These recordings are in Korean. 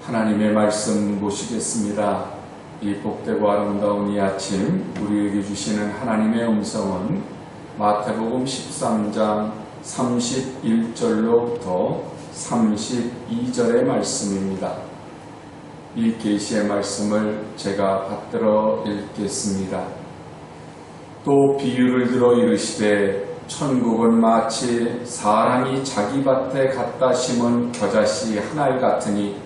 하나님의 말씀 보시겠습니다. 이 복되고 아름다운 이 아침 우리에게 주시는 하나님의 음성은 마태복음 13장 31절로부터 32절의 말씀입니다. 이 계시의 말씀을 제가 받들어 읽겠습니다. 또 비유를 들어 이르시되 천국은 마치 사람이 자기 밭에 갖다 심은 겨자씨 한 알 같으니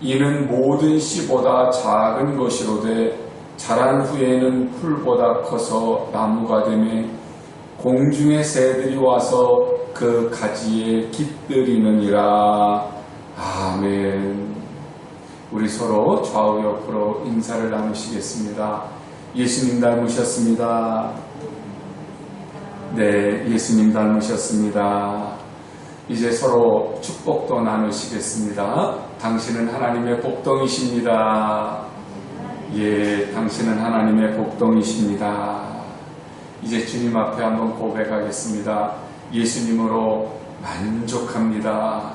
이는 모든 씨보다 작은 것이로되 자란 후에는 풀보다 커서 나무가 되매 공중의 새들이 와서 그 가지에 깃들이느니라. 아멘. 우리 서로 좌우 옆으로 인사를 나누시겠습니다. 예수님 닮으셨습니다. 네, 예수님 닮으셨습니다. 이제 서로 축복도 나누시겠습니다. 당신은 하나님의 복덩이십니다. 예, 당신은 하나님의 복덩이십니다. 이제 주님 앞에 한번 고백하겠습니다. 예수님으로 만족합니다.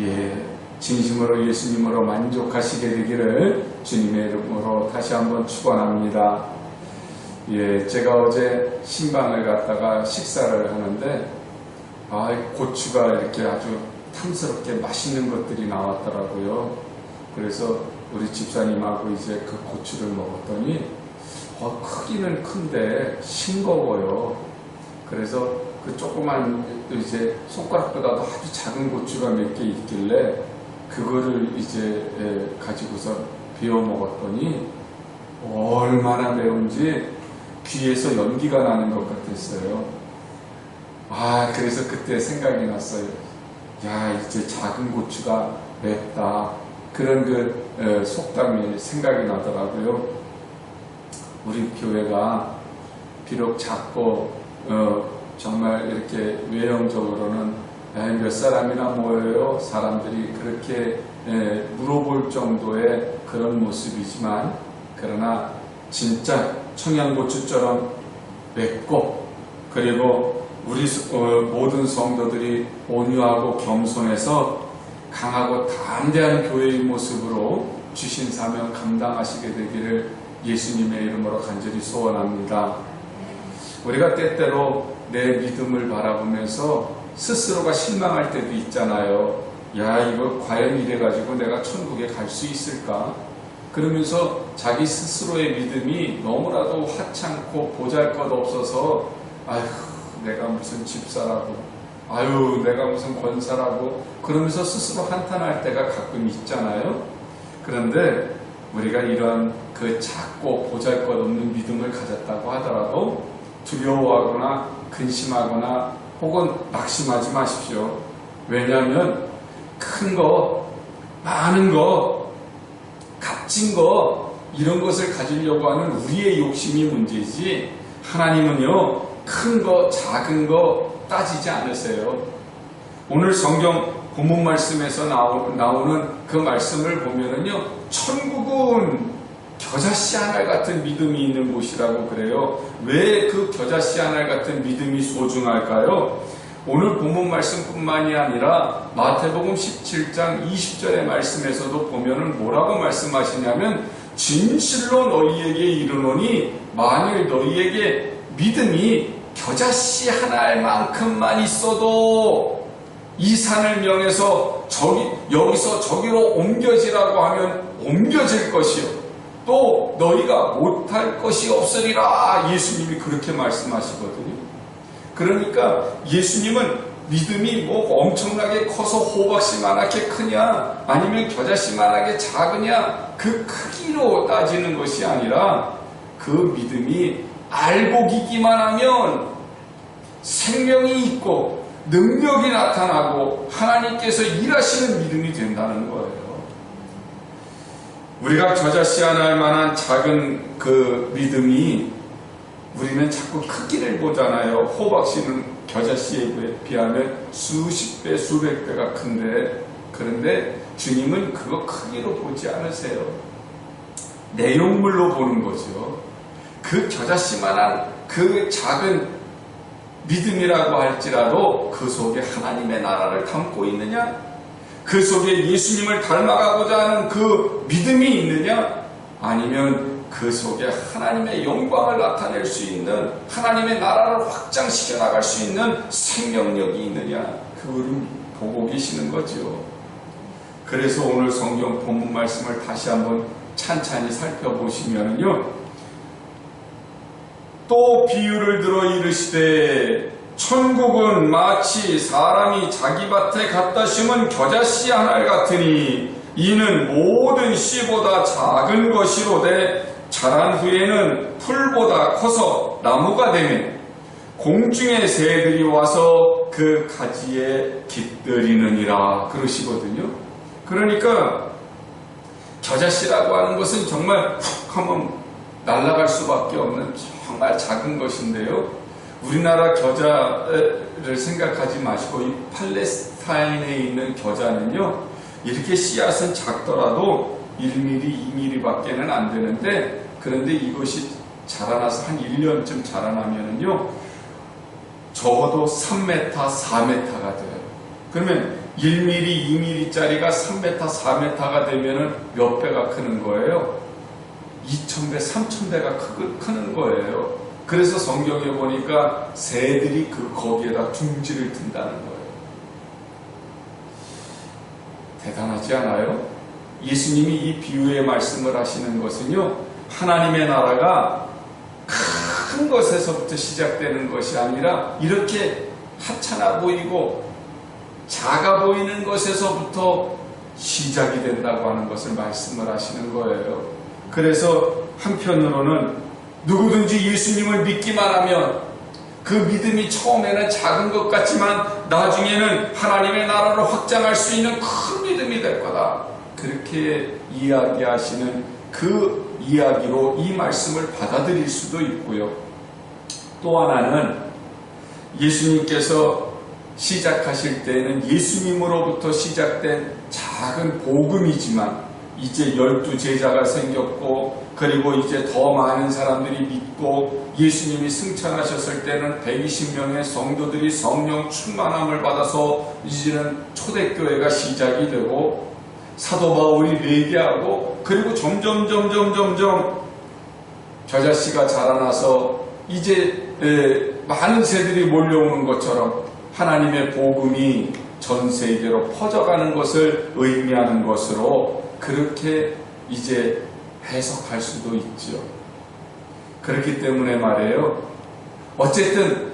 예, 진심으로 예수님으로 만족하시게 되기를 주님의 이름으로 다시 한번 축원합니다. 예, 제가 어제 신방을 갔다가 식사를 하는데 고추가 이렇게 아주 탐스럽게 맛있는 것들이 나왔더라고요. 그래서 우리 집사님하고 이제 그 고추를 먹었더니 크기는 큰데 싱거워요. 그래서 그 조그만 이제 손가락보다도 아주 작은 고추가 몇 개 있길래 그거를 이제 가지고서 비워 먹었더니 얼마나 매운지 귀에서 연기가 나는 것 같았어요. 그래서 그때 생각이 났어요. 야, 이제 작은 고추가 맵다. 그런 속담이 생각이 나더라고요. 우리 교회가 비록 작고 정말 이렇게 외형적으로는 몇 사람이나 모여요. 사람들이 그렇게 물어볼 정도의 그런 모습이지만 그러나 진짜 청양고추처럼 맵고 그리고 우리 모든 성도들이 온유하고 겸손해서 강하고 담대한 교회의 모습으로 주신 사명 감당하시게 되기를 예수님의 이름으로 간절히 소원합니다. 우리가 때때로 내 믿음을 바라보면서 스스로가 실망할 때도 있잖아요. 야, 이거 과연 이래가지고 내가 천국에 갈 수 있을까? 그러면서 자기 스스로의 믿음이 너무나도 하찮고 보잘것없어서 내가 무슨 집사라고, 내가 무슨 권사라고 그러면서 스스로 한탄할 때가 가끔 있잖아요. 그런데 우리가 이런 그 작고 보잘것없는 믿음을 가졌다고 하더라도 두려워하거나 근심하거나 혹은 낙심하지 마십시오. 왜냐하면 큰 거, 많은 거, 값진 거 이런 것을 가지려고 하는 우리의 욕심이 문제지 하나님은요 큰 거, 작은 거 따지지 않으세요. 오늘 성경 본문 말씀에서 나오는 그 말씀을 보면은요, 천국은 겨자씨 한 알 같은 믿음이 있는 곳이라고 그래요. 왜 그 겨자씨 한 알 같은 믿음이 소중할까요? 오늘 본문 말씀뿐만이 아니라 마태복음 17장 20절의 말씀에서도 보면은 뭐라고 말씀하시냐면 진실로 너희에게 이르노니 만일 너희에게 믿음이 겨자씨 한 알만큼만 있어도 이 산을 명해서 여기서 저기로 옮겨지라고 하면 옮겨질 것이요 또 너희가 못할 것이 없으리라. 예수님이 그렇게 말씀하시거든요. 그러니까 예수님은 믿음이 엄청나게 커서 호박씨만하게 크냐 아니면 겨자씨만하게 작으냐 그 크기로 따지는 것이 아니라 그 믿음이 알곡이기만 하면 생명이 있고 능력이 나타나고 하나님께서 일하시는 믿음이 된다는 거예요. 우리가 겨자씨 한 알만한 작은 그 믿음이 우리는 자꾸 크기를 보잖아요. 호박씨는 겨자씨에 비하면 수십 배, 수백 배가 큰데 그런데 주님은 그거 크기로 보지 않으세요. 내용물로 보는 거죠. 그 겨자씨만한 그 작은 믿음이라고 할지라도 그 속에 하나님의 나라를 담고 있느냐? 그 속에 예수님을 닮아가고자 하는 그 믿음이 있느냐? 아니면 그 속에 하나님의 영광을 나타낼 수 있는, 하나님의 나라를 확장시켜 나갈 수 있는 생명력이 있느냐? 그거를 보고 계시는 거죠. 그래서 오늘 성경 본문 말씀을 다시 한번 찬찬히 살펴보시면요, 또 비유를 들어 이르시되 천국은 마치 사람이 자기 밭에 갖다 심은 겨자씨 하나 같으니 이는 모든 씨보다 작은 것이로되 자란 후에는 풀보다 커서 나무가 되며 공중의 새들이 와서 그 가지에 깃들이느니라 그러시거든요. 그러니까 겨자씨라고 하는 것은 정말 훅 하면 날아갈 수밖에 없는 정말 작은 것인데요, 우리나라 겨자를 생각하지 마시고 이 팔레스타인에 있는 겨자는요, 이렇게 씨앗은 작더라도 1mm, 2mm 밖에는 안 되는데, 그런데 이것이 자라나서 한 1년쯤 자라나면은요, 적어도 3m, 4m가 돼요. 그러면 1mm, 2mm 짜리가 3m, 4m가 되면은 몇 배가 크는 거예요? 2000배, 3000배가 크는 거예요. 그래서 성경에 보니까 새들이 거기에다 둥지를 튼다는 거예요. 대단하지 않아요? 예수님이 이 비유의 말씀을 하시는 것은요, 하나님의 나라가 큰 것에서부터 시작되는 것이 아니라 이렇게 하찮아 보이고 작아 보이는 것에서부터 시작이 된다고 하는 것을 말씀을 하시는 거예요. 그래서 한편으로는 누구든지 예수님을 믿기만 하면 그 믿음이 처음에는 작은 것 같지만 나중에는 하나님의 나라를 확장할 수 있는 큰 믿음이 될 거다, 그렇게 이야기하시는 그 이야기로 이 말씀을 받아들일 수도 있고요. 또 하나는 예수님께서 시작하실 때는 예수님으로부터 시작된 작은 복음이지만 이제 12제자가 생겼고, 그리고 이제 더 많은 사람들이 믿고 예수님이 승천하셨을 때는 120명의 성도들이 성령 충만함을 받아서 이제는 초대교회가 시작이 되고, 사도 바울이 회개하고, 그리고 점점 겨자씨가 자라나서 이제 많은 새들이 몰려오는 것처럼 하나님의 복음이 전 세계로 퍼져가는 것을 의미하는 것으로 그렇게 이제 해석할 수도 있죠. 그렇기 때문에 말이에요, 어쨌든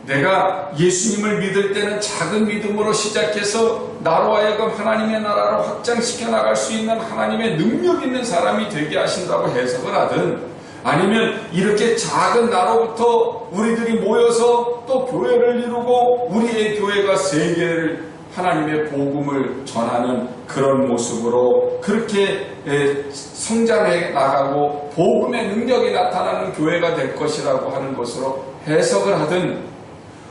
내가 예수님을 믿을 때는 작은 믿음으로 시작해서 나로 하여금 하나님의 나라를 확장시켜 나갈 수 있는 하나님의 능력 있는 사람이 되게 하신다고 해석을 하든, 아니면 이렇게 작은 나로부터 우리들이 모여서 또 교회를 이루고 우리의 교회가 세계를 하나님의 복음을 전하는 그런 모습으로 그렇게 성장해 나가고 복음의 능력이 나타나는 교회가 될 것이라고 하는 것으로 해석을 하든,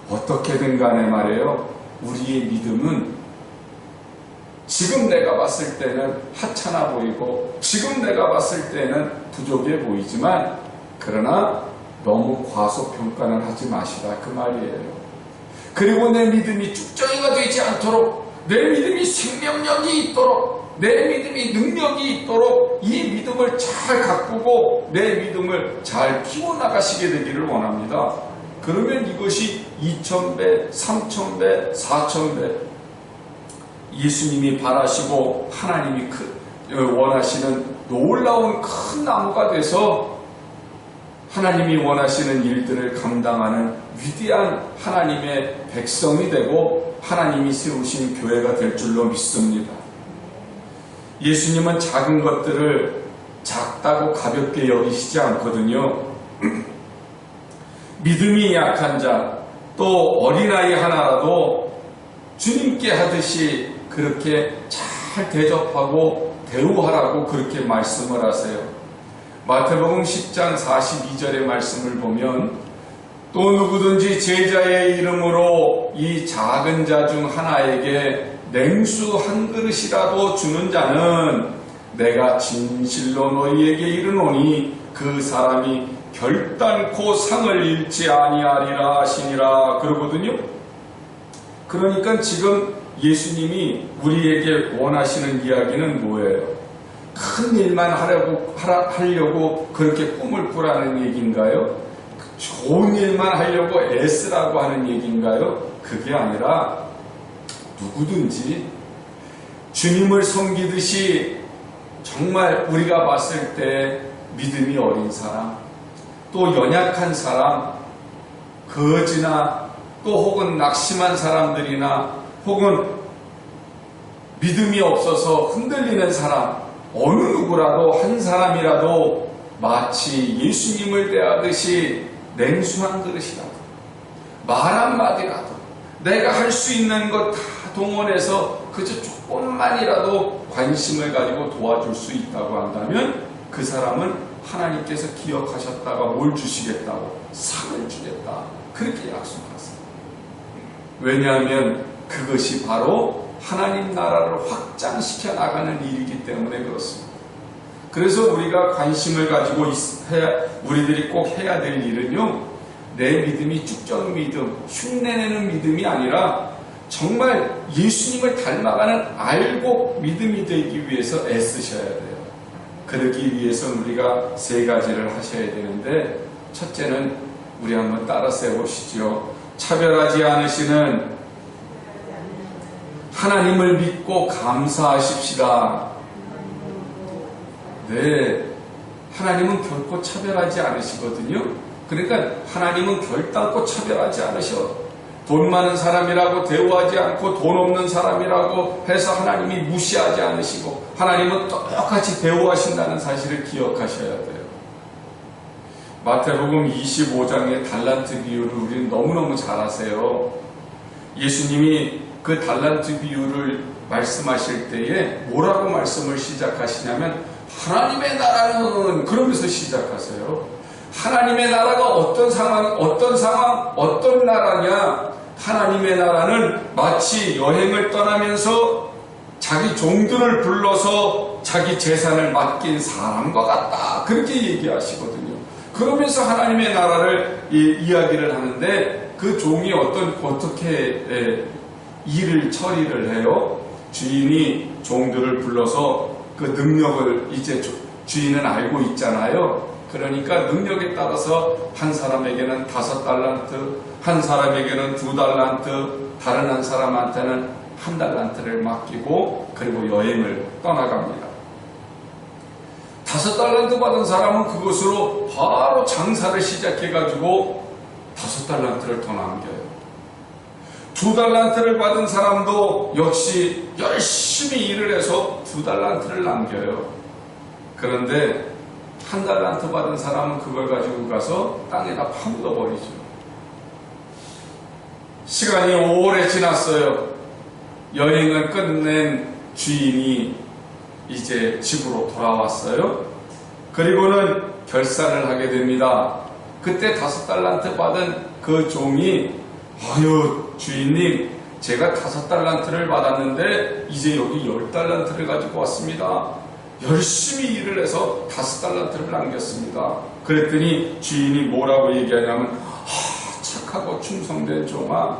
어떻게든 간에 말이에요, 우리의 믿음은 지금 내가 봤을 때는 하찮아 보이고 지금 내가 봤을 때는 부족해 보이지만, 그러나 너무 과소평가는 하지 마시라 그 말이에요. 그리고 내 믿음이 쭉정이가 되지 않도록, 내 믿음이 생명력이 있도록, 내 믿음이 능력이 있도록 이 믿음을 잘 가꾸고 내 믿음을 잘 키워나가시게 되기를 원합니다. 그러면 이것이 2000배, 3000배, 4000배 예수님이 바라시고 하나님이 원하시는 놀라운 큰 나무가 돼서 하나님이 원하시는 일들을 감당하는 위대한 하나님의 백성이 되고 하나님이 세우신 교회가 될 줄로 믿습니다. 예수님은 작은 것들을 작다고 가볍게 여기시지 않거든요. 믿음이 약한 자, 또 어린아이 하나라도 주님께 하듯이 그렇게 잘 대접하고 대우하라고 그렇게 말씀을 하세요. 마태복음 10장 42절의 말씀을 보면, 또 누구든지 제자의 이름으로 이 작은 자 중 하나에게 냉수 한 그릇이라도 주는 자는 내가 진실로 너희에게 이르노니 그 사람이 결단코 상을 잃지 아니하리라 하시니라 그러거든요. 그러니까 지금 예수님이 우리에게 원하시는 이야기는 뭐예요? 큰 일만 하려고 그렇게 꿈을 꾸라는 얘기인가요? 좋은 일만 하려고 애쓰라고 하는 얘기인가요? 그게 아니라 누구든지 주님을 섬기듯이 정말 우리가 봤을 때 믿음이 어린 사람, 또 연약한 사람, 거지나 또 혹은 낙심한 사람들이나 혹은 믿음이 없어서 흔들리는 사람, 어느 누구라도 한 사람이라도 마치 예수님을 대하듯이 냉수한 그릇이라도 말 한마디라도 내가 할 수 있는 것 다 동원해서 그저 조금만이라도 관심을 가지고 도와줄 수 있다고 한다면 그 사람은 하나님께서 기억하셨다가 뭘 주시겠다고? 상을 주겠다. 그렇게 약속하세요. 왜냐하면 그것이 바로 하나님 나라를 확장시켜 나가는 일이기 때문에 그렇습니다. 그래서 우리가 관심을 가지고 우리들이 꼭 해야 될 일은요, 내 믿음이 축적 믿음, 흉내내는 믿음이 아니라 정말 예수님을 닮아가는 알곡 믿음이 되기 위해서 애쓰셔야 돼요. 그러기 위해서는 우리가 세 가지를 하셔야 되는데, 첫째는 우리 한번 따라 세우시죠. 차별하지 않으시는 하나님을 믿고 감사하십시다. 네, 하나님은 결코 차별하지 않으시거든요. 그러니까 하나님은 결단코 차별하지 않으셔. 돈 많은 사람이라고 대우하지 않고 돈 없는 사람이라고 해서 하나님이 무시하지 않으시고 하나님은 똑같이 대우하신다는 사실을 기억하셔야 돼요. 마태복음 25장의 달란트 비유를 우리는 너무너무 잘 아세요. 예수님이 그 달란트 비유를 말씀하실 때에 뭐라고 말씀을 시작하시냐면 하나님의 나라는 그러면서 시작하세요. 하나님의 나라가 어떤 상황, 어떤 나라냐? 하나님의 나라는 마치 여행을 떠나면서 자기 종들을 불러서 자기 재산을 맡긴 사람과 같다. 그렇게 얘기하시거든요. 그러면서 하나님의 나라를 이야기를 하는데 그 종이 어떻게 일을 처리를 해요? 주인이 종들을 불러서 그 능력을 이제 주인은 알고 있잖아요. 그러니까 능력에 따라서 한 사람에게는 5달란트, 한 사람에게는 2달란트, 다른 한 사람한테는 1달란트를 맡기고 그리고 여행을 떠나갑니다. 5달란트 받은 사람은 그것으로 바로 장사를 시작해가지고 5달란트를 더 남겨요. 2달란트를 받은 사람도 역시 열심히 일을 해서 2달란트를 남겨요. 그런데 1달란트 받은 사람은 그걸 가지고 가서 땅에다 파묻어 버리죠. 시간이 오래 지났어요. 여행을 끝낸 주인이 이제 집으로 돌아왔어요. 그리고는 결산을 하게 됩니다. 그때 5달란트 받은 그 종이 아유 주인님, 제가 5달란트를 받았는데 이제 여기 10달란트를 가지고 왔습니다. 열심히 일을 해서 5달란트를 남겼습니다. 그랬더니 주인이 뭐라고 얘기하냐면 착하고 충성된 종아,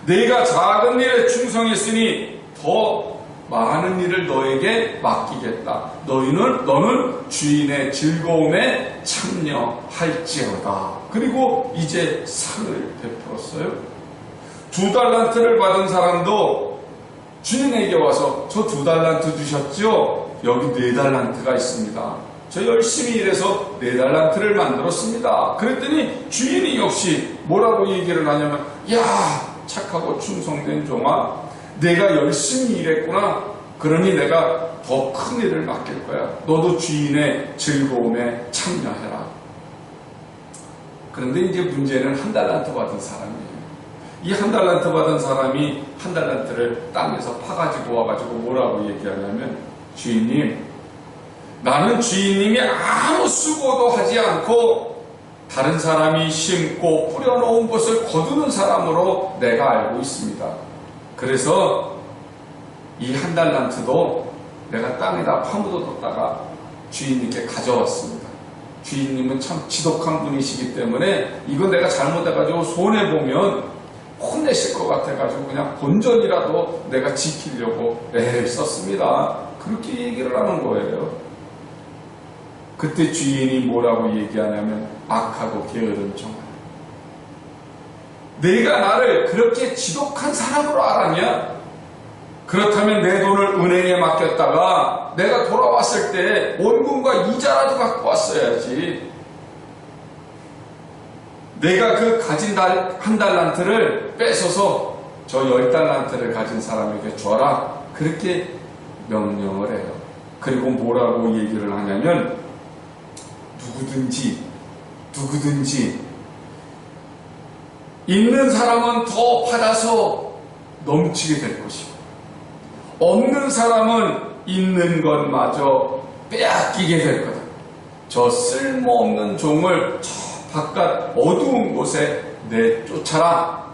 내가 작은 일에 충성했으니 더 많은 일을 너에게 맡기겠다. 너는 주인의 즐거움에 참여할지어다. 그리고 이제 상을 베풀었어요. 2달란트를 받은 사람도 주인에게 와서 저 2달란트 주셨죠? 여기 4달란트가 있습니다. 저 열심히 일해서 4달란트를 만들었습니다. 그랬더니 주인이 역시 뭐라고 얘기를 하냐면 야, 착하고 충성된 종아, 내가 열심히 일했구나. 그러니 내가 더 큰 일을 맡길 거야. 너도 주인의 즐거움에 참여해라. 그런데 이제 문제는 1달란트 받은 사람이에요. 이 1달란트 받은 사람이 1달란트를 땅에서 파가지고 와가지고 뭐라고 얘기하냐면 주인님, 나는 주인님이 아무 수고도 하지 않고 다른 사람이 심고 뿌려놓은 것을 거두는 사람으로 내가 알고 있습니다. 그래서 이 1달란트도 내가 땅에다 파묻어뒀다가 주인님께 가져왔습니다. 주인님은 참 지독한 분이시기 때문에 이건 내가 잘못해가지고 손해보면 혼내실 것 같아가지고 그냥 본전이라도 내가 지키려고 애를 썼습니다. 그렇게 얘기를 하는 거예요. 그때 주인이 뭐라고 얘기하냐면 악하고 게으른 종아, 내가 나를 그렇게 지독한 사람으로 알았냐? 그렇다면 내 돈을 은행에 맡겼다가 내가 돌아왔을 때 원금과 이자라도 갖고 왔어야지. 내가 그 가진 한 달란트를 뺏어서 저 10달란트를 가진 사람에게 줘라. 그렇게 명령을 해요. 그리고 뭐라고 얘기를 하냐면 누구든지 있는 사람은 더 받아서 넘치게 될 것이고 없는 사람은 있는 것마저 빼앗기게 될 거다. 저 쓸모없는 종을 저 바깥 어두운 곳에 내쫓아라.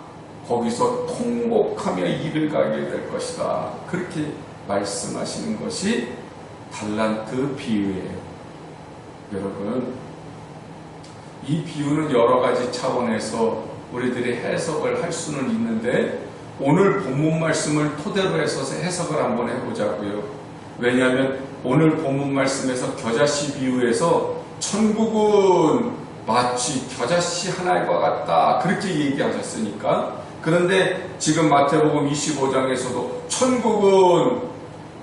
거기서 통곡하며 일을 가게 될 것이다. 그렇게 말씀하시는 것이 달란트 비유예요. 여러분, 이 비유는 여러 가지 차원에서 우리들이 해석을 할 수는 있는데 오늘 본문 말씀을 토대로 해서 해석을 한번 해보자고요. 왜냐하면 오늘 본문 말씀에서 겨자씨 비유에서 천국은 마치 겨자씨 하나과 같다 그렇게 얘기하셨으니까. 그런데 지금 마태복음 25장에서도 천국은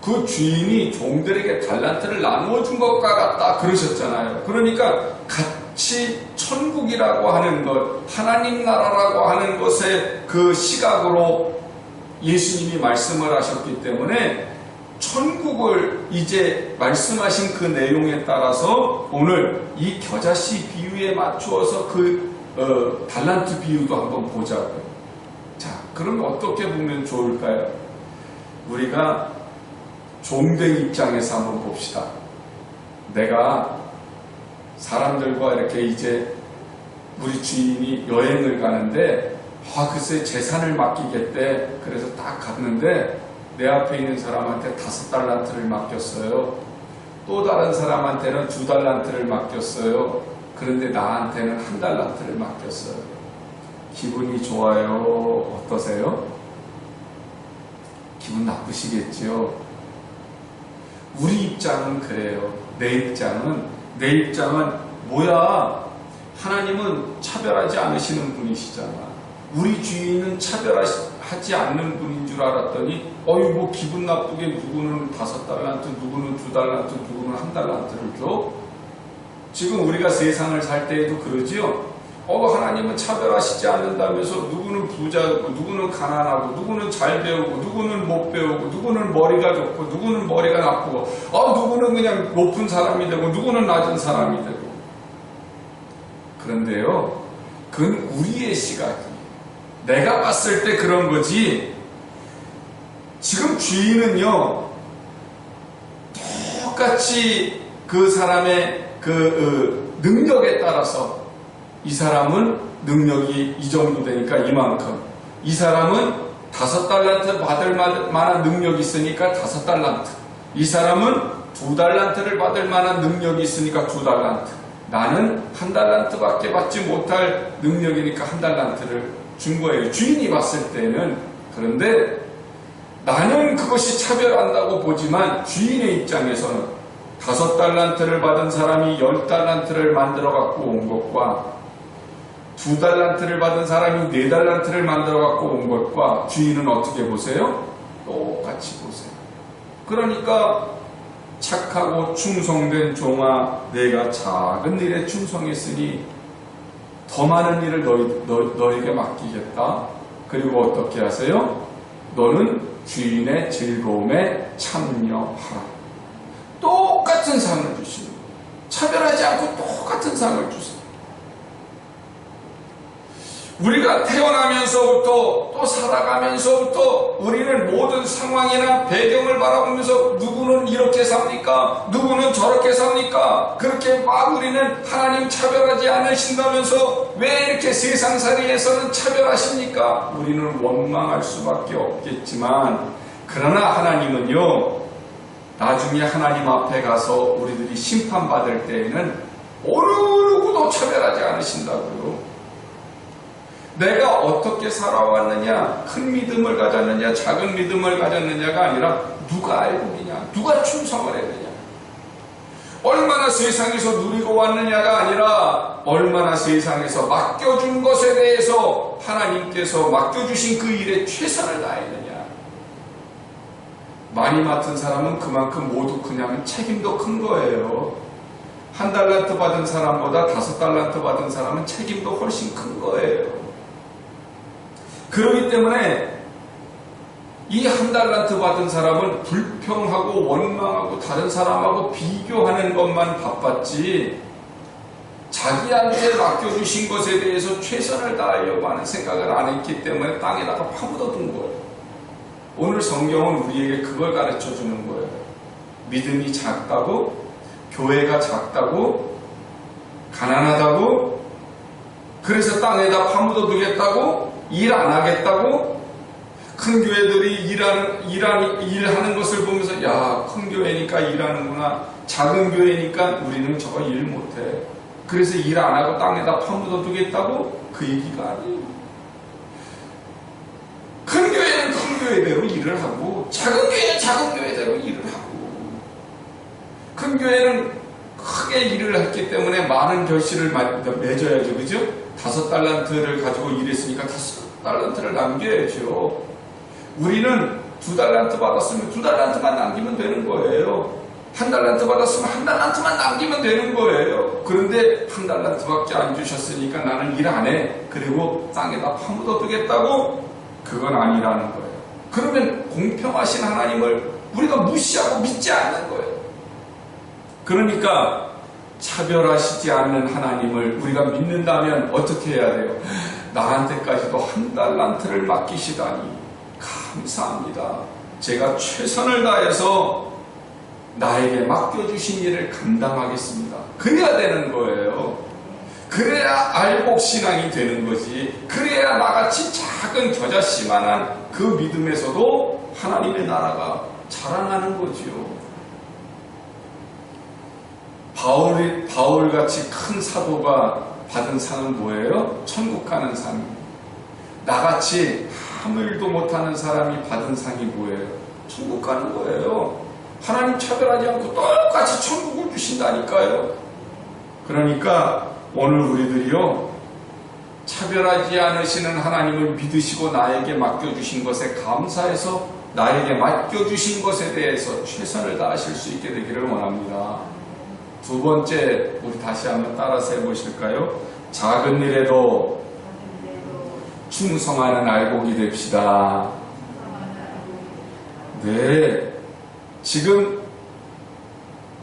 그 주인이 종들에게 달란트를 나누어 준 것과 같다 그러셨잖아요. 그러니까 같이 천국이라고 하는 것, 하나님 나라라고 하는 것의 그 시각으로 예수님이 말씀을 하셨기 때문에 천국을 이제 말씀하신 그 내용에 따라서 오늘 이 겨자씨 비유에 맞추어서 그 달란트 비유도 한번 보자고요. 자, 그럼 어떻게 보면 좋을까요? 우리가 종된 입장에서 한번 봅시다. 내가 사람들과 이렇게 이제 우리 주인이 여행을 가는데 글쎄 재산을 맡기겠대. 그래서 딱 갔는데 내 앞에 있는 사람한테 5달란트를 맡겼어요. 또 다른 사람한테는 2달란트를 맡겼어요. 그런데 나한테는 1달란트를 맡겼어요. 기분이 좋아요? 어떠세요? 기분 나쁘시겠지요? 우리 입장은 그래요. 내 입장은 뭐야? 하나님은 차별하지 않으시는 분이시잖아. 우리 주인은 차별하지 않는 분인 줄 알았더니 뭐 기분 나쁘게 누구는 5달란트, 누구는 2달란트, 누구는 1달란트를 줘? 지금 우리가 세상을 살 때에도 그러지요? 하나님은 차별하시지 않는다면서 누구는 부자고 누구는 가난하고 누구는 잘 배우고 누구는 못 배우고 누구는 머리가 좋고 누구는 머리가 나쁘고 누구는 그냥 높은 사람이 되고 누구는 낮은 사람이 되고. 그런데요, 그건 우리의 시각이에요. 내가 봤을 때 그런 거지. 지금 주인은요, 똑같이 그 사람의 그 능력에 따라서 이 사람은 능력이 이 정도 되니까 이만큼, 이 사람은 5달란트 받을 만한 능력이 있으니까 5달란트, 이 사람은 2달란트를 받을 만한 능력이 있으니까 2달란트, 나는 1달란트밖에 받지 못할 능력이니까 1달란트를 준 거예요. 주인이 봤을 때는. 그런데 나는 그것이 차별한다고 보지만 주인의 입장에서는 5달란트를 받은 사람이 10달란트를 만들어 갖고 온 것과 2달란트를 받은 사람이 4달란트를 만들어 갖고 온 것과 주인은 어떻게 보세요? 똑같이 보세요. 그러니까 착하고 충성된 종아, 내가 작은 일에 충성했으니 더 많은 일을 너에게 맡기겠다. 그리고 어떻게 하세요? 너는 주인의 즐거움에 참여하라. 똑같은 상을 주시는 거예요. 차별하지 않고 똑같은 상을 주세요. 우리가 태어나면서부터 또 살아가면서부터 우리는 모든 상황이나 배경을 바라보면서 누구는 이렇게 삽니까? 누구는 저렇게 삽니까? 그렇게 막 우리는 하나님 차별하지 않으신다면서 왜 이렇게 세상살이에서는 차별하십니까? 우리는 원망할 수밖에 없겠지만, 그러나 하나님은요, 나중에 하나님 앞에 가서 우리들이 심판받을 때에는 어느 누구도 차별하지 않으신다고요. 내가 어떻게 살아왔느냐, 큰 믿음을 가졌느냐, 작은 믿음을 가졌느냐가 아니라 누가 알고있냐, 누가 충성을 했느냐, 얼마나 세상에서 누리고 왔느냐가 아니라 얼마나 세상에서 맡겨준 것에 대해서 하나님께서 맡겨주신 그 일에 최선을 다했느냐. 많이 맡은 사람은 그만큼 모두 그냥 책임도 큰 거예요. 1달란트 받은 사람보다 5달란트 받은 사람은 책임도 훨씬 큰 거예요. 그렇기 때문에 이 1달란트 받은 사람은 불평하고 원망하고 다른 사람하고 비교하는 것만 바빴지, 자기한테 맡겨주신 것에 대해서 최선을 다하려고 하는 생각을 안 했기 때문에 땅에다가 파묻어둔 거예요. 오늘 성경은 우리에게 그걸 가르쳐 주는 거예요. 믿음이 작다고, 교회가 작다고, 가난하다고, 그래서 땅에다 파묻어 두겠다고, 일 안 하겠다고, 큰 교회들이 일하는 것을 보면서 야, 큰 교회니까 일하는구나, 작은 교회니까 우리는 저거 일 못해, 그래서 일 안 하고 땅에다 파묻어 두겠다고, 그 얘기가 아니에요. 큰 교회는 큰 교회대로 일을 하고, 작은 교회는 작은 교회대로 일을 하고, 큰 교회는 크게 일을 했기 때문에 많은 결실을 맺어야죠. 그죠? 5달란트를 가지고 일했으니까 5달란트를 남겨야죠. 우리는 2달란트 받았으면 2달란트만 남기면 되는 거예요. 1달란트 받았으면 1달란트만 남기면 되는 거예요. 그런데 1달란트밖에 안 주셨으니까 나는 일 안 해, 그리고 땅에다 파묻어 두겠다고? 그건 아니라는 거예요. 그러면 공평하신 하나님을 우리가 무시하고 믿지 않는 거예요. 그러니까 차별하시지 않는 하나님을 우리가 믿는다면 어떻게 해야 돼요? 나한테까지도 1달란트를 맡기시다니 감사합니다. 제가 최선을 다해서 나에게 맡겨주신 일을 감당하겠습니다. 그래야 되는 거예요. 그래야 알복신앙이 되는 거지. 그래야 나같이 작은 겨자씨만한 그 믿음에서도 하나님의 나라가 자라나는 거지요. 바울같이 큰 사도가 받은 상은 뭐예요? 천국 가는 상. 나같이 아무 일도 못하는 사람이 받은 상이 뭐예요? 천국 가는 거예요. 하나님 차별하지 않고 똑같이 천국을 주신다니까요. 그러니까 오늘 우리들이요, 차별하지 않으시는 하나님을 믿으시고 나에게 맡겨주신 것에 감사해서 나에게 맡겨주신 것에 대해서 최선을 다하실 수 있게 되기를 원합니다. 두 번째, 우리 다시 한번 따라서 해보실까요? 작은 일에도 충성하는 알곡이 됩시다. 네, 지금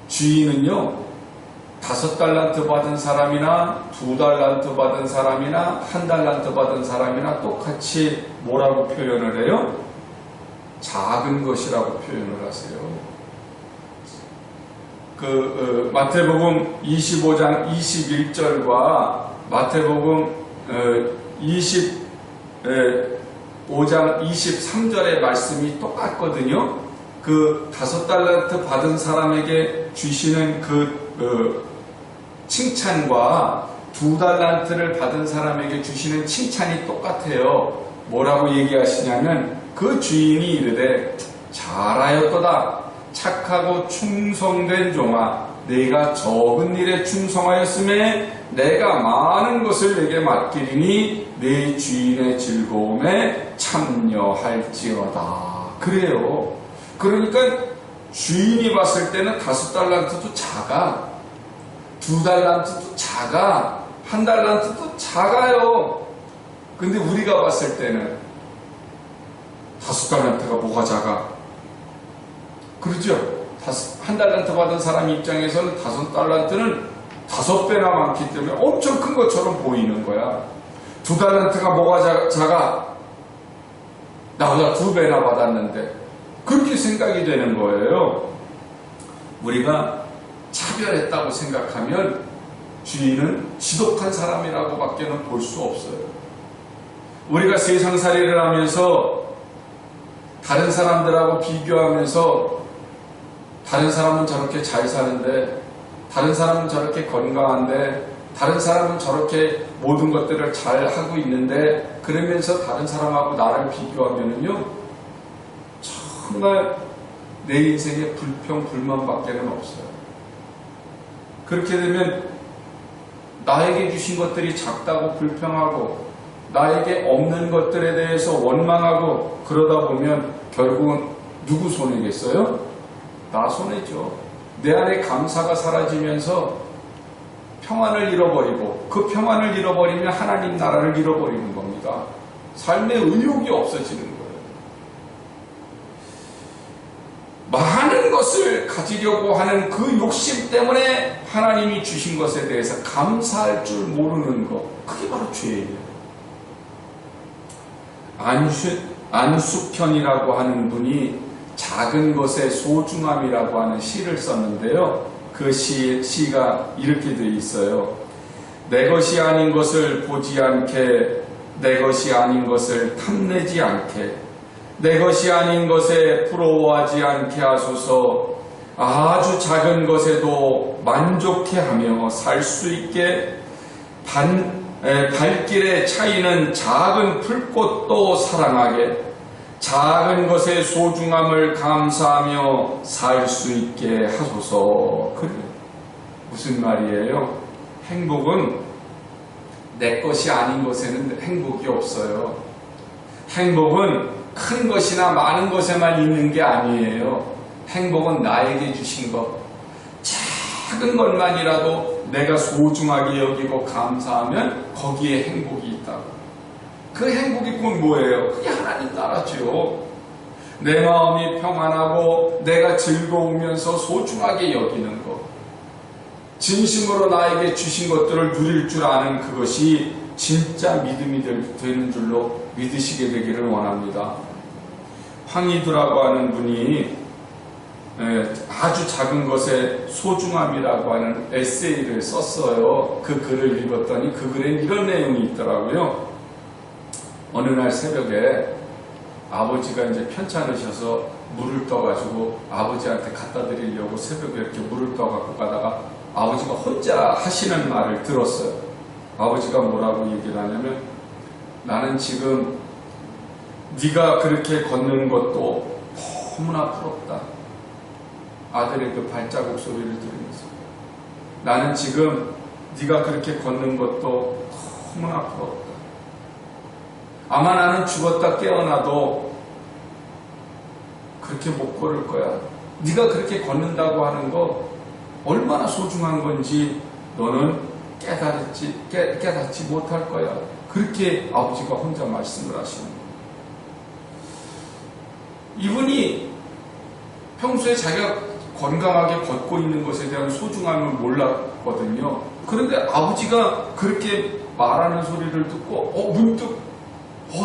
주인은요, 5달란트 받은 사람이나 2달란트 받은 사람이나 1달란트 받은 사람이나 똑같이 뭐라고 표현을 해요? 작은 것이라고 표현을 하세요. 마태복음 25장 21절과 마태복음 25장 23절의 말씀이 똑같거든요. 그 5달란트 받은 사람에게 주시는 칭찬과 2달란트를 받은 사람에게 주시는 칭찬이 똑같아요. 뭐라고 얘기하시냐면, 그 주인이 이르되 잘하였도다 착하고 충성된 종아, 내가 적은 일에 충성하였음에 내가 많은 것을 내게 맡기리니 내 주인의 즐거움에 참여할지어다. 그래요. 그러니까 주인이 봤을 때는 5달란트도 작아, 2달란트도 작아, 1달란트도 작아요. 근데 우리가 봤을 때는 5달란트가 뭐가 작아? 그렇죠? 1달란트 받은 사람 입장에서는 5달란트는 5배나 많기 때문에 엄청 큰 것처럼 보이는 거야. 2달란트가 뭐가 작아? 나보다 2배나 받았는데, 그렇게 생각이 되는 거예요. 우리가 차별했다고 생각하면 주인은 지독한 사람이라고 밖에는 볼 수 없어요. 우리가 세상살이를 하면서 다른 사람들하고 비교하면서 다른 사람은 저렇게 잘 사는데, 다른 사람은 저렇게 건강한데, 다른 사람은 저렇게 모든 것들을 잘 하고 있는데 그러면서 다른 사람하고 나를 비교하면은요 정말 내 인생에 불평 불만밖에는 없어요. 그렇게 되면 나에게 주신 것들이 작다고 불평하고 나에게 없는 것들에 대해서 원망하고 그러다 보면 결국은 누구 손해겠어요? 나 손해죠. 내 안에 감사가 사라지면서 평안을 잃어버리고 그 평안을 잃어버리면 하나님 나라를 잃어버리는 겁니다. 삶의 의욕이 없어지는 거예요. 많은 것을 가지려고 하는 그 욕심 때문에 하나님이 주신 것에 대해서 감사할 줄 모르는 것, 그게 바로 죄예요. 안숙현이라고 하는 분이 작은 것의 소중함이라고 하는 시를 썼는데요. 그 시가 이렇게 되어 있어요. 내 것이 아닌 것을 보지 않게, 내 것이 아닌 것을 탐내지 않게, 내 것이 아닌 것에 부러워하지 않게 하소서. 아주 작은 것에도 만족해하며 살 수 있게 발길에 차이는 작은 풀꽃도 사랑하게, 작은 것의 소중함을 감사하며 살 수 있게 하소서. 그래. 무슨 말이에요? 행복은 내 것이 아닌 것에는 행복이 없어요. 행복은 큰 것이나 많은 것에만 있는 게 아니에요. 행복은 나에게 주신 것, 작은 것만이라도 내가 소중하게 여기고 감사하면 거기에 행복이 있다고. 그 행복이 곧 뭐예요? 그게 하나님 나라죠. 내 마음이 평안하고 내가 즐거우면서 소중하게 여기는 것, 진심으로 나에게 주신 것들을 누릴 줄 아는 그것이 진짜 믿음이 되는 줄로 믿으시게 되기를 원합니다. 황희두라고 하는 분이 아주 작은 것의 소중함이라고 하는 에세이를 썼어요. 그 글을 읽었더니 그 글에 이런 내용이 있더라고요. 어느 날 새벽에 아버지가 이제 편찮으셔서 물을 떠가지고 아버지한테 갖다 드리려고 새벽에 이렇게 물을 떠갖고 가다가 아버지가 혼자 하시는 말을 들었어요. 아버지가 뭐라고 얘기를 하냐면, 나는 지금 네가 그렇게 걷는 것도 너무나 부럽다. 아들의 그 발자국 소리를 들으면서, 나는 지금 네가 그렇게 걷는 것도 너무나 부럽다. 아마 나는 죽었다 깨어나도 그렇게 못 걸을 거야. 네가 그렇게 걷는다고 하는 거 얼마나 소중한 건지 너는 깨닫지 못할 거야. 그렇게 아버지가 혼자 말씀을 하시는 거예요. 이분이 평소에 자기가 건강하게 걷고 있는 것에 대한 소중함을 몰랐거든요. 그런데 아버지가 그렇게 말하는 소리를 듣고 문득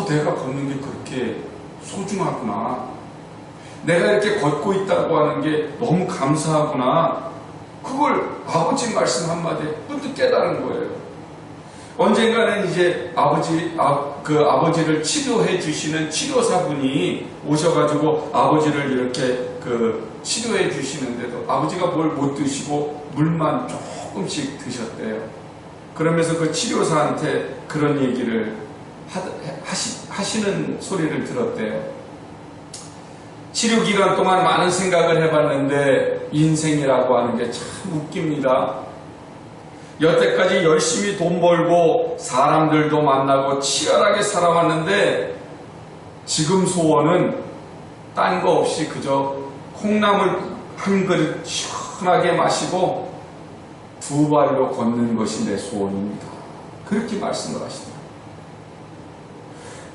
내가 걷는 게 그렇게 소중하구나. 내가 이렇게 걷고 있다고 하는 게 너무 감사하구나. 그걸 아버지 말씀 한마디에 문득 깨달은 거예요. 언젠가는 이제 아버지를 치료해 주시는 치료사분이 오셔가지고 아버지를 이렇게 치료해 주시는데도 아버지가 뭘 못 드시고 물만 조금씩 드셨대요. 그러면서 그 치료사한테 그런 얘기를 하시는 소리를 들었대요. 치료 기간 동안 많은 생각을 해봤는데 인생이라고 하는 게 참 웃깁니다. 여태까지 열심히 돈 벌고 사람들도 만나고 치열하게 살아왔는데 지금 소원은 딴 거 없이 그저 콩나물 한 그릇 시원하게 마시고 두 발로 걷는 것이 내 소원입니다. 그렇게 말씀을 하시더라고요.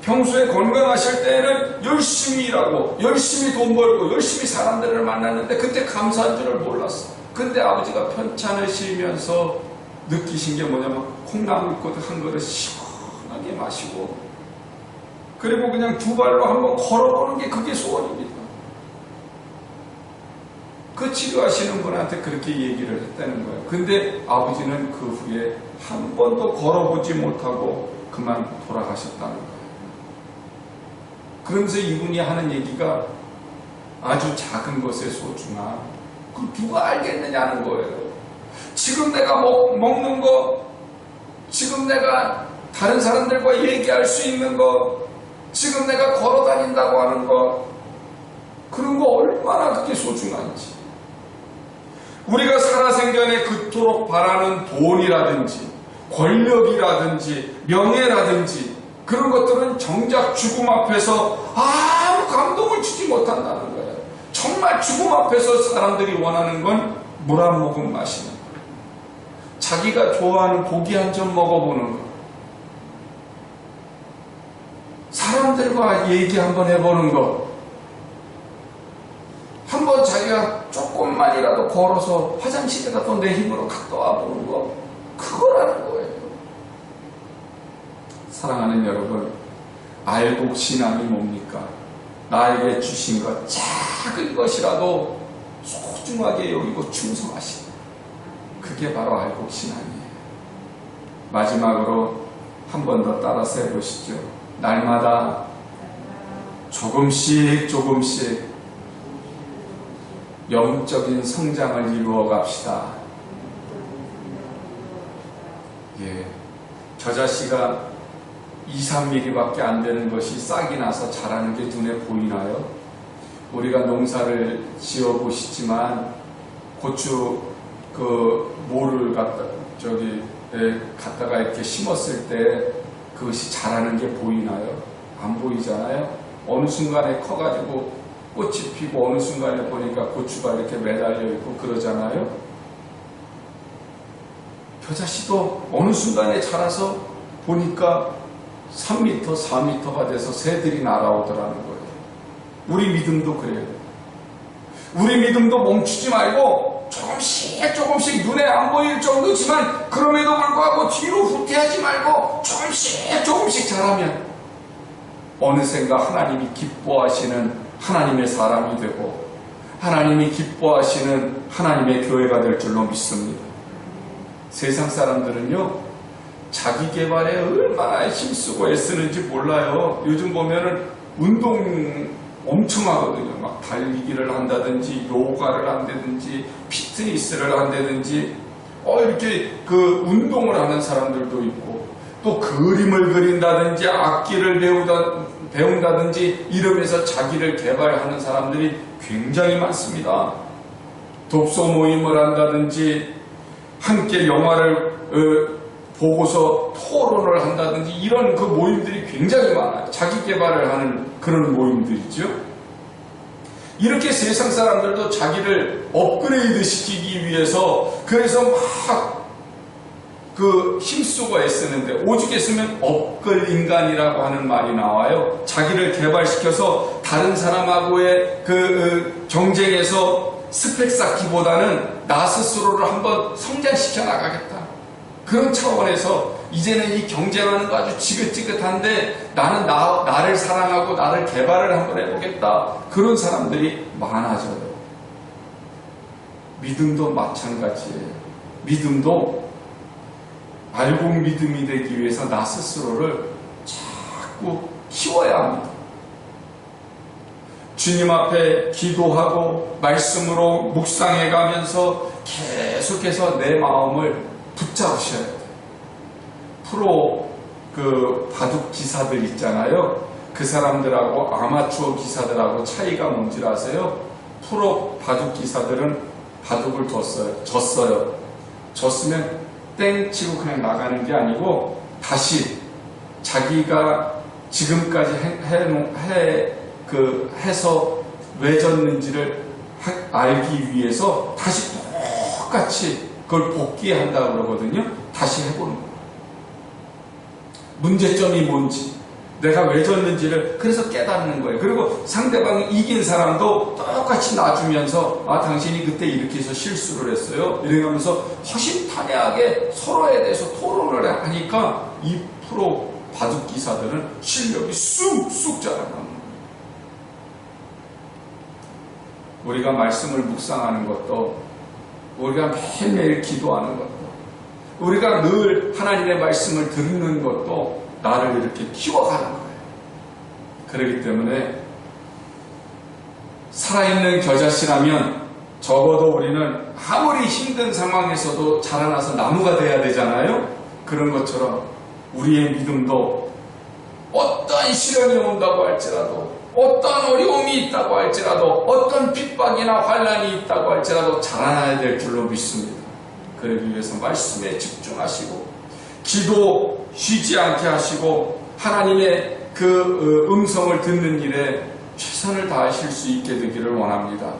평소에 건강하실 때에는 열심히 일하고 열심히 돈 벌고 열심히 사람들을 만났는데 그때 감사한 줄을 몰랐어. 근데 아버지가 편찮으시면서 느끼신 게 뭐냐면 콩나물꽃 한 그릇 시원하게 마시고 그리고 그냥 두 발로 한번 걸어보는 게 그게 소원입니다. 그 치료하시는 분한테 그렇게 얘기를 했다는 거예요. 근데 아버지는 그 후에 한 번도 걸어보지 못하고 그만 돌아가셨다는 거예요. 그러면서 이분이 하는 얘기가 아주 작은 것의 소중함, 그걸 누가 알겠느냐는 거예요. 지금 내가 먹는 거 지금 내가 다른 사람들과 얘기할 수 있는 것, 지금 내가 걸어 다닌다고 하는 것, 그런 거 얼마나 그게 소중한지. 우리가 살아생전에 그토록 바라는 돈이라든지 권력이라든지 명예라든지 그런 것들은 정작 죽음 앞에서 아무 감동을 주지 못한다는 거예요. 정말 죽음 앞에서 사람들이 원하는 건 물 한 모금 마시는 거, 자기가 좋아하는 고기 한 점 먹어보는 거, 사람들과 얘기 한번 해보는 거, 한번 자기가 조금만이라도 걸어서 화장실에라도 내 힘으로 갔다 와보는 거, 그거라는 거예요. 사랑하는 여러분, 알곡신앙이 뭡니까? 나에게 주신 것, 작은 것이라도 소중하게 여기고 충성하시는, 그게 바로 알곡신앙이에요. 마지막으로 한 번 더 따라서 해보시죠. 날마다 조금씩 영적인 성장을 이루어 갑시다. 예, 겨자씨가 2-3mm밖에 안 되는 것이 싹이 나서 자라는 게 눈에 보이나요? 우리가 농사를 지어 보시지만 고추 그 모를 갖다가 이렇게 심었을 때 그것이 자라는 게 보이나요? 안 보이잖아요? 어느 순간에 커가지고 꽃이 피고 어느 순간에 보니까 고추가 이렇게 매달려 있고 그러잖아요? 겨자씨도 어느 순간에 자라서 보니까 3m, 4m가 돼서 새들이 날아오더라는 거예요. 우리 믿음도 그래요. 우리 믿음도 멈추지 말고 조금씩 눈에 안 보일 정도지만 그럼에도 불구하고 뒤로 후퇴하지 말고 조금씩 자라면 어느샌가 하나님이 기뻐하시는 하나님의 사람이 되고 하나님이 기뻐하시는 하나님의 교회가 될 줄로 믿습니다. 세상 사람들은요, 자기 개발에 얼마나 힘쓰고 애쓰는지 몰라요. 요즘 보면은 운동 엄청 하거든요. 막 달리기를 한다든지 요가를 한다든지 피트니스를 한다든지 이렇게 그 운동을 하는 사람들도 있고 또 그림을 그린다든지 악기를 배운다든지 이러면서 자기를 개발하는 사람들이 굉장히 많습니다. 독서 모임을 한다든지 함께 영화를 보고서 토론을 한다든지 이런 그 모임들이 굉장히 많아요. 자기 개발을 하는 그런 모임들이죠. 이렇게 세상 사람들도 자기를 업그레이드 시키기 위해서 그래서 막 그 힘쓰고 애쓰는데 오죽 했으면 업글 인간이라고 하는 말이 나와요. 자기를 개발시켜서 다른 사람하고의 그 경쟁에서 스펙 쌓기보다는 나 스스로를 한번 성장시켜 나가겠다. 그런 차원에서 이제는 이 경쟁하는 거 아주 지긋지긋한데 나는 나를 사랑하고 나를 개발을 한번 해보겠다. 그런 사람들이 많아져요. 믿음도 마찬가지예요. 믿음도 알곡 믿음이 되기 위해서 나 스스로를 자꾸 키워야 합니다. 주님 앞에 기도하고 말씀으로 묵상해 가면서 계속해서 내 마음을 붙잡으셔야 돼요. 프로 그 바둑 기사들 있잖아요. 그 사람들하고 아마추어 기사들하고 차이가 뭔지 아세요? 프로 바둑 기사들은 바둑을 졌어요. 졌으면 땡 치고 그냥 나가는 게 아니고 다시 자기가 지금까지 해서 왜 졌는지를 알기 위해서 다시 똑같이 그걸 복귀한다고 그러거든요. 다시 해보는 거예요. 문제점이 뭔지, 내가 왜 졌는지를 그래서 깨닫는 거예요. 그리고 상대방이 이긴 사람도 똑같이 놔주면서 당신이 그때 이렇게 해서 실수를 했어요. 이러면서 허심탄회하게 서로에 대해서 토론을 하니까 이 프로 바둑 기사들은 실력이 쑥쑥 자라나는 거예요. 우리가 말씀을 묵상하는 것도, 우리가 매일매일 기도하는 것도, 우리가 늘 하나님의 말씀을 듣는 것도 나를 이렇게 키워가는 거예요. 그렇기 때문에 살아있는 겨자씨라면 적어도 우리는 아무리 힘든 상황에서도 자라나서 나무가 돼야 되잖아요. 그런 것처럼 우리의 믿음도 어떤 시련이 온다고 할지라도, 어떤 어려움이 있다고 할지라도, 어떤 핍박이나 환난이 있다고 할지라도 자라나야 될 줄로 믿습니다. 그러기 위해서 말씀에 집중하시고 기도 쉬지 않게 하시고 하나님의 그 음성을 듣는 일에 최선을 다하실 수 있게 되기를 원합니다.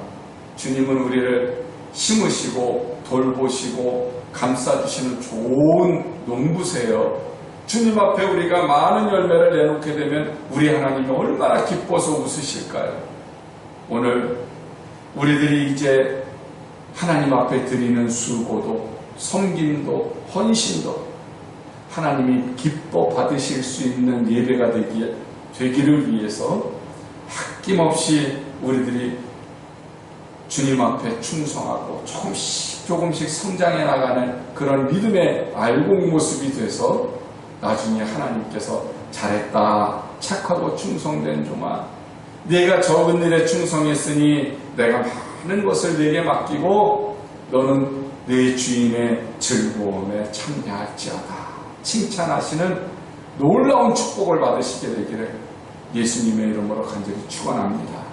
주님은 우리를 심으시고 돌보시고 감싸주시는 좋은 농부세요. 주님 앞에 우리가 많은 열매를 내놓게 되면 우리 하나님이 얼마나 기뻐서 웃으실까요? 오늘 우리들이 이제 하나님 앞에 드리는 수고도 섬김도 헌신도 하나님이 기뻐 받으실 수 있는 예배가 되기를 위해서 아낌없이 우리들이 주님 앞에 충성하고 조금씩 성장해 나가는 그런 믿음의 알곡 모습이 돼서 나중에 하나님께서 잘했다, 착하고 충성된 종아, 내가 적은 일에 충성했으니 내가 많은 것을 내게 맡기고 너는 내 주인의 즐거움에 참여할지어다 칭찬하시는 놀라운 축복을 받으시게 되기를 예수님의 이름으로 간절히 축원합니다.